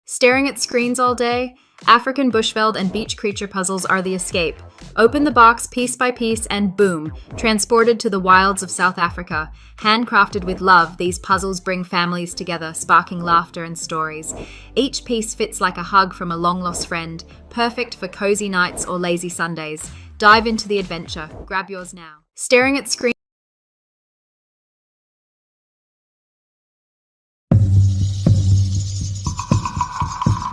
Staring at screens all day? African Bushveld and beach creature puzzles are the escape. Open the box piece by piece and boom, transported to the wilds of South Africa. Handcrafted with love, these puzzles bring families together, sparking laughter and stories. Each piece fits like a hug from a long-lost friend, perfect for cozy nights or lazy Sundays. Dive into the adventure. Grab yours now. Staring at screens